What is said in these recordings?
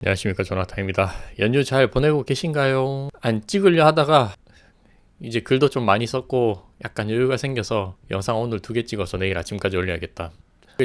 안녕하십니까, 조나탄입니다. 연휴 잘 보내고 계신가요? 안 찍으려 하다가 이제 글도 좀 많이 썼고 약간 여유가 생겨서 영상 오늘 2개 찍어서 내일 아침까지 올려야겠다.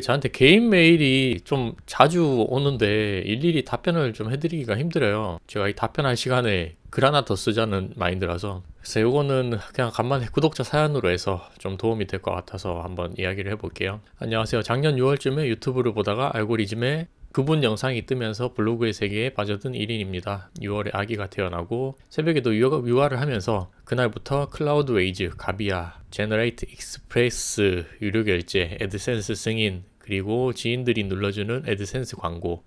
저한테 개인 메일이 좀 자주 오는데 일일이 답변을 좀 해드리기가 힘들어요. 제가 이 답변할 시간에 글 하나 더 쓰자는 마인드라서. 그래서 요거는 그냥 간만에 구독자 사연으로 해서 좀 도움이 될 것 같아서 한번 이야기를 해볼게요. 안녕하세요. 작년 6월쯤에 유튜브를 보다가 알고리즘에 그분 영상이 뜨면서 블로그의 세계에 빠져든 1인입니다. 6월에 아기가 태어나고 새벽에도 육아를 하면서 그날부터 클라우드 웨이즈, 가비아, 제너레이트 익스프레스, 유료 결제, 애드센스 승인, 그리고 지인들이 눌러주는 애드센스 광고.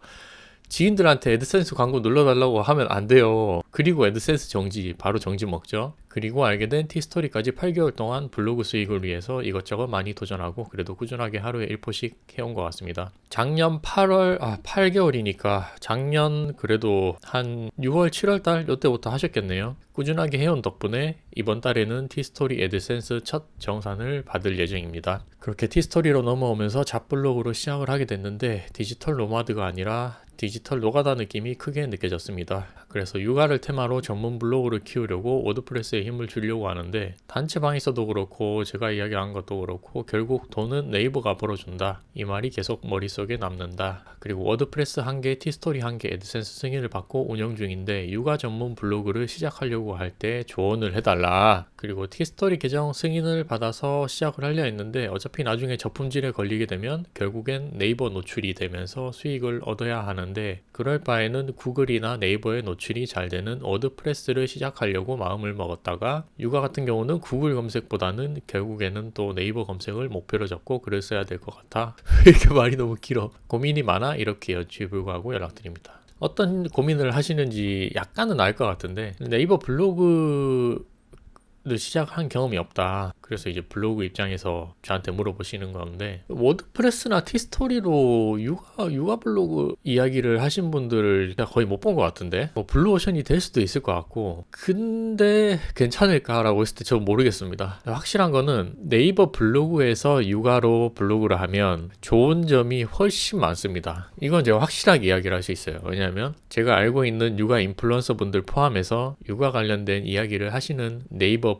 지인들한테 애드센스 광고 눌러달라고 하면 안 돼요. 그리고 애드센스 정지, 바로 정지 먹죠. 그리고 알게 된 티스토리까지 8개월 동안 블로그 수익을 위해서 이것저것 많이 도전하고 그래도 꾸준하게 하루에 1포씩 해온 것 같습니다. 작년 8개월이니까 작년 그래도 한 6월, 7월 달 이때부터 하셨겠네요. 꾸준하게 해온 덕분에 이번 달에는 티스토리 애드센스 첫 정산을 받을 예정입니다. 그렇게 티스토리로 넘어오면서 잡블로그로 시작을 하게 됐는데 디지털 노마드가 아니라 디지털 노가다 느낌이 크게 느껴졌습니다. 그래서 육아를 테마로 전문 블로그를 키우려고 워드프레스에 힘을 주려고 하는데 단체방에서도 그렇고 제가 이야기한 것도 그렇고 결국 돈은 네이버가 벌어준다. 이 말이 계속 머릿속에 남는다. 그리고 워드프레스 1개, 티스토리 1개 애드센스 승인을 받고 운영 중인데 육아 전문 블로그를 시작하려고 할 때 조언을 해달라. 그리고 티스토리 계정 승인을 받아서 시작을 하려 했는데 어차피 나중에 저품질에 걸리게 되면 결국엔 네이버 노출이 되면서 수익을 얻어야 하는데 그럴 바에는 구글이나 네이버에 노출이 잘 되는 워드프레스를 시작하려고 마음을 먹었다가 육아 같은 경우는 구글 검색보다는 결국에는 또 네이버 검색을 목표로 잡고 글을 써야 될 것 같아. 이렇게 말이 너무 길어. 고민이 많아 이렇게 여쭈에 불구하고 연락드립니다. 어떤 고민을 하시는지 약간은 알 것 같은데 네이버 블로그를 시작한 경험이 없다. 그래서 이제 블로그 입장에서 저한테 물어보시는 건데 워드프레스나 티스토리로 육아 블로그 이야기를 하신 분들을 거의 못 본 것 같은데 뭐 블루오션이 될 수도 있을 것 같고 근데 괜찮을까라고 했을 때 저 모르겠습니다. 확실한 거는 네이버 블로그에서 육아로 블로그를 하면 좋은 점이 훨씬 많습니다. 이건 제가 확실하게 이야기를 할 수 있어요. 왜냐하면 제가 알고 있는 육아 인플루언서 분들 포함해서 육아 관련된 이야기를 하시는 네이버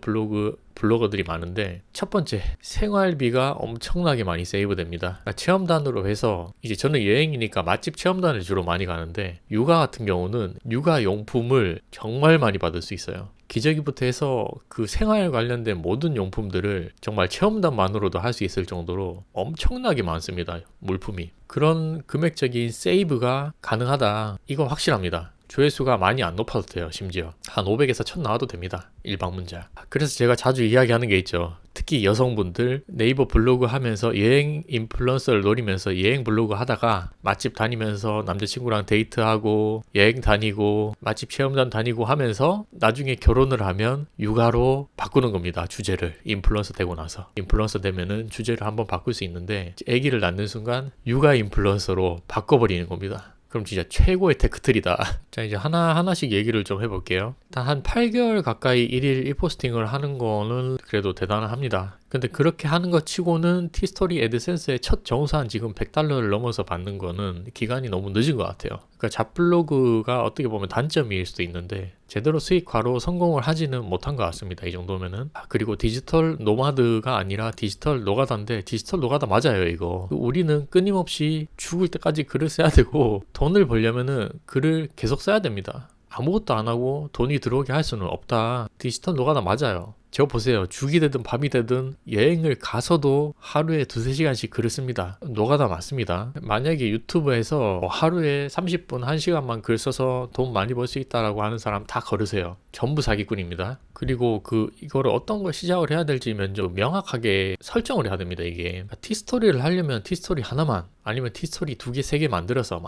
블로거들이 많은데 첫 번째, 생활비가 엄청나게 많이 세이브 됩니다. 그러니까 체험단으로 해서 이제 저는 여행이니까 맛집 체험단을 주로 많이 가는데 육아 같은 경우는 육아 용품을 정말 많이 받을 수 있어요. 기저귀부터 해서 그 생활 관련된 모든 용품들을 정말 체험단만으로도 할 수 있을 정도로 엄청나게 많습니다. 물품이. 그런 금액적인 세이브가 가능하다. 이거 확실합니다. 조회수가 많이 안 높아도 돼요. 심지어 한 500에서 1000 나와도 됩니다. 일방문자. 그래서 제가 자주 이야기하는 게 있죠. 특히 여성분들 네이버 블로그 하면서 여행 인플루언서를 노리면서 여행 블로그 하다가 맛집 다니면서 남자친구랑 데이트하고 여행 다니고 맛집 체험단 다니고 하면서 나중에 결혼을 하면 육아로 바꾸는 겁니다. 주제를. 인플루언서 되고 나서. 인플루언서 되면은 주제를 한번 바꿀 수 있는데 아기를 낳는 순간 육아 인플루언서로 바꿔버리는 겁니다. 그럼 진짜 최고의 테크트리다. 자, 이제 하나씩 얘기를 좀 해볼게요. 일단 한 8개월 가까이 1일 1포스팅을 하는 거는 그래도 대단합니다. 근데 그렇게 하는 것 치고는 티스토리 애드센스의 첫 정산 지금 $100를 넘어서 받는 거는 기간이 너무 늦은 것 같아요. 그러니까 잡블로그가 어떻게 보면 단점일 수도 있는데 제대로 수익화로 성공을 하지는 못한 것 같습니다. 이 정도면은. 그리고 디지털 노마드가 아니라 디지털 노가다인데 디지털 노가다 맞아요 이거. 우리는 끊임없이 죽을 때까지 글을 써야 되고 돈을 벌려면은 글을 계속 써야 됩니다. 아무것도 안 하고 돈이 들어오게 할 수는 없다. 디지털 노가다 맞아요. 저 보세요. 죽이 되든 밤이 되든 여행을 가서도 하루에 2-3시간씩 글을 씁니다. 노가다 맞습니다. 만약에 유튜브에서 하루에 30분, 1시간만 글 써서 돈 많이 벌 수 있다라고 하는 사람 다 걸으세요. 전부 사기꾼입니다. 그리고 이거를 어떤 걸 시작을 해야 될지 먼저 명확하게 설정을 해야 됩니다. 이게 티스토리를 하려면 티스토리 하나만 아니면 티스토리 2개, 3개 만들어서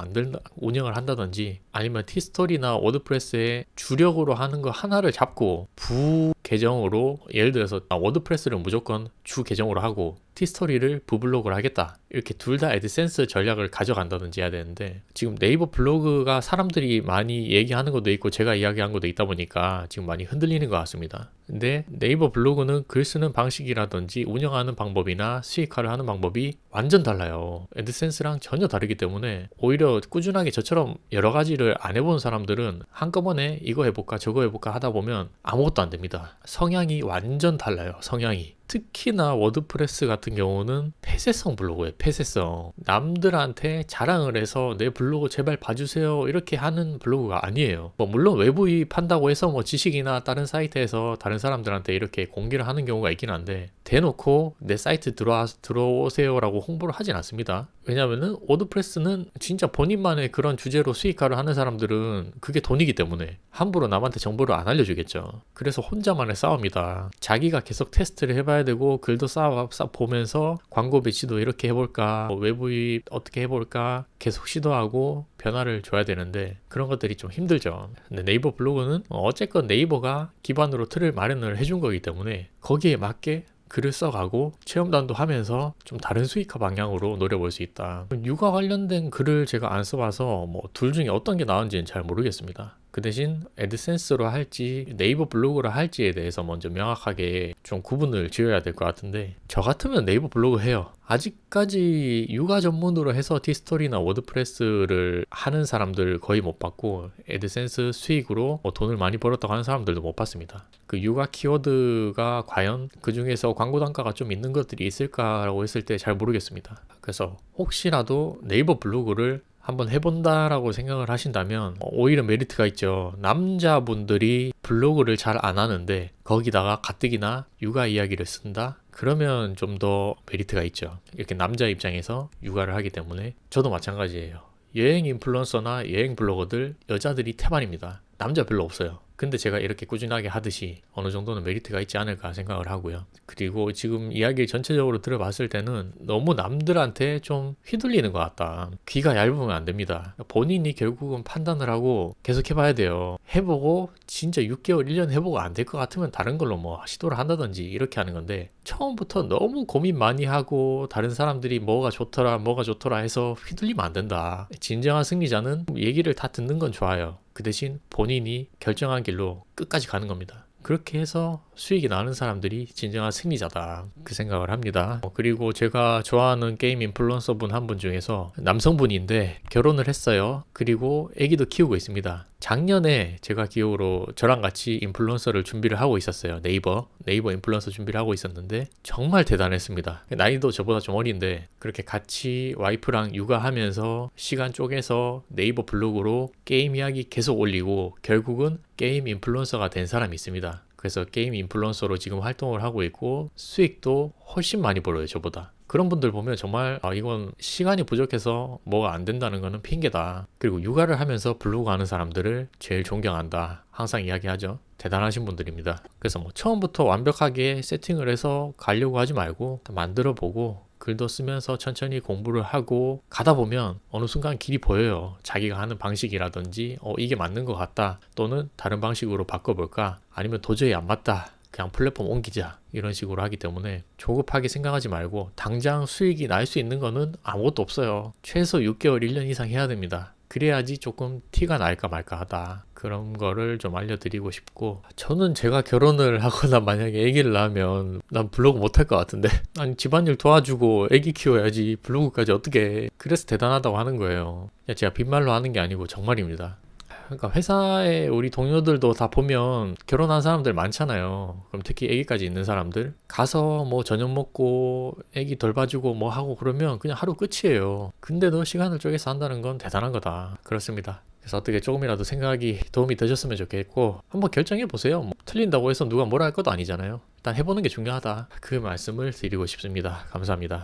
운영을 한다든지 아니면 티스토리나 워드프레스에 주력으로 하는 거 하나를 잡고 부 계정으로 예를 들어서 워드프레스를 무조건 주 계정으로 하고 티스토리를 부블로그를 하겠다. 이렇게 둘 다 애드센스 전략을 가져간다든지 해야 되는데 지금 네이버 블로그가 사람들이 많이 얘기하는 것도 있고 제가 이야기한 것도 있다 보니까 지금 많이 흔들리는 것 같습니다. 근데 네이버 블로그는 글 쓰는 방식이라든지 운영하는 방법이나 수익화를 하는 방법이 완전 달라요. 애드센스랑 전혀 다르기 때문에 오히려 꾸준하게 저처럼 여러 가지를 안 해본 사람들은 한꺼번에 이거 해볼까 저거 해볼까 하다 보면 아무것도 안 됩니다. 성향이 완전 달라요. 성향이. 특히나 워드프레스 같은 경우는 폐쇄성 블로그예요. 폐쇄성. 남들한테 자랑을 해서 내 블로그 제발 봐주세요 이렇게 하는 블로그가 아니에요. 뭐 물론 외부입한다고 해서 뭐 지식이나 다른 사이트에서 다른 사람들한테 이렇게 공개를 하는 경우가 있긴 한데 대놓고 내 사이트 들어오세요라고 홍보를 하진 않습니다. 왜냐면은 워드프레스는 진짜 본인만의 그런 주제로 수익화를 하는 사람들은 그게 돈이기 때문에 함부로 남한테 정보를 안 알려주겠죠. 그래서 혼자만의 싸움이다. 자기가 계속 테스트를 해봐야 되고 글도 쌓아 보면서 광고 배치도 이렇게 해볼까 외부입 어떻게 해볼까 계속 시도하고 변화를 줘야 되는데 그런 것들이 좀 힘들죠. 근데 네이버 블로그는 어쨌건 네이버가 기반으로 틀을 마련을 해준 거기 때문에 거기에 맞게 글을 써가고 체험단도 하면서 좀 다른 수익화 방향으로 노려볼 수 있다. 육아 관련된 글을 제가 안 써봐서 뭐 둘 중에 어떤 게 나은지는 잘 모르겠습니다. 그 대신 애드센스로 할지 네이버 블로그로 할지에 대해서 먼저 명확하게 좀 구분을 지어야 될 것 같은데 저 같으면 네이버 블로그 해요. 아직까지 육아 전문으로 해서 티스토리나 워드프레스를 하는 사람들 거의 못 봤고 애드센스 수익으로 돈을 많이 벌었다고 하는 사람들도 못 봤습니다. 그 육아 키워드가 과연 그 중에서 광고 단가가 좀 있는 것들이 있을까라고 했을 때 잘 모르겠습니다. 그래서 혹시라도 네이버 블로그를 한번 해본다라고 생각을 하신다면 오히려 메리트가 있죠. 남자분들이 블로그를 잘 안 하는데 거기다가 가뜩이나 육아 이야기를 쓴다? 그러면 좀 더 메리트가 있죠. 이렇게 남자 입장에서 육아를 하기 때문에 저도 마찬가지예요. 여행 인플루언서나 여행 블로거들 여자들이 태반입니다. 남자 별로 없어요. 근데 제가 이렇게 꾸준하게 하듯이 어느 정도는 메리트가 있지 않을까 생각을 하고요. 그리고 지금 이야기를 전체적으로 들어봤을 때는 너무 남들한테 좀 휘둘리는 것 같다. 귀가 얇으면 안 됩니다. 본인이 결국은 판단을 하고 계속 해봐야 돼요. 해보고 진짜 6개월, 1년 해보고 안 될 것 같으면 다른 걸로 뭐 시도를 한다든지 이렇게 하는 건데 처음부터 너무 고민 많이 하고 다른 사람들이 뭐가 좋더라 해서 휘둘리면 안 된다. 진정한 승리자는 얘기를 다 듣는 건 좋아요. 그 대신 본인이 결정한 길로 끝까지 가는 겁니다. 그렇게 해서 수익이 나는 사람들이 진정한 승리자다 그 생각을 합니다. 그리고 제가 좋아하는 게임 인플루언서 분 한 분 중에서 남성분인데 결혼을 했어요. 그리고 아기도 키우고 있습니다. 작년에 제가 기억으로 저랑 같이 인플루언서를 준비를 하고 있었어요. 네이버 인플루언서 준비를 하고 있었는데 정말 대단했습니다. 나이도 저보다 좀 어린데 그렇게 같이 와이프랑 육아하면서 시간 쪼개서 네이버 블로그로 게임 이야기 계속 올리고 결국은 게임 인플루언서가 된 사람이 있습니다. 그래서 게임 인플루언서로 지금 활동을 하고 있고 수익도 훨씬 많이 벌어요. 저보다. 그런 분들 보면 정말 이건 시간이 부족해서 뭐가 안 된다는 거는 핑계다. 그리고 육아를 하면서 블로그 하는 사람들을 제일 존경한다. 항상 이야기하죠. 대단하신 분들입니다. 그래서 뭐 처음부터 완벽하게 세팅을 해서 가려고 하지 말고 만들어 보고 글도 쓰면서 천천히 공부를 하고 가다 보면 어느 순간 길이 보여요. 자기가 하는 방식이라든지 이게 맞는 것 같다. 또는 다른 방식으로 바꿔볼까? 아니면 도저히 안 맞다. 그냥 플랫폼 옮기자 이런 식으로 하기 때문에 조급하게 생각하지 말고 당장 수익이 날 수 있는 거는 아무것도 없어요. 최소 6개월 1년 이상 해야 됩니다. 그래야지 조금 티가 날까 말까 하다. 그런 거를 좀 알려드리고 싶고 저는 제가 결혼을 하거나 만약에 아기를 낳으면 난 블로그 못할 것 같은데 아니 집안일 도와주고 아기 키워야지 블로그까지 어떻게 해. 그래서 대단하다고 하는 거예요. 제가 빈말로 하는 게 아니고 정말입니다. 그러니까 회사에 우리 동료들도 다 보면 결혼한 사람들 많잖아요. 그럼 특히 아기까지 있는 사람들 가서 뭐 저녁 먹고 아기 돌봐주고 뭐 하고 그러면 그냥 하루 끝이에요. 근데도 시간을 쪼개서 한다는 건 대단한 거다. 그렇습니다. 그래서 어떻게 조금이라도 생각이 도움이 되셨으면 좋겠고 한번 결정해 보세요. 뭐 틀린다고 해서 누가 뭐라 할 것도 아니잖아요. 일단 해보는 게 중요하다. 그 말씀을 드리고 싶습니다. 감사합니다.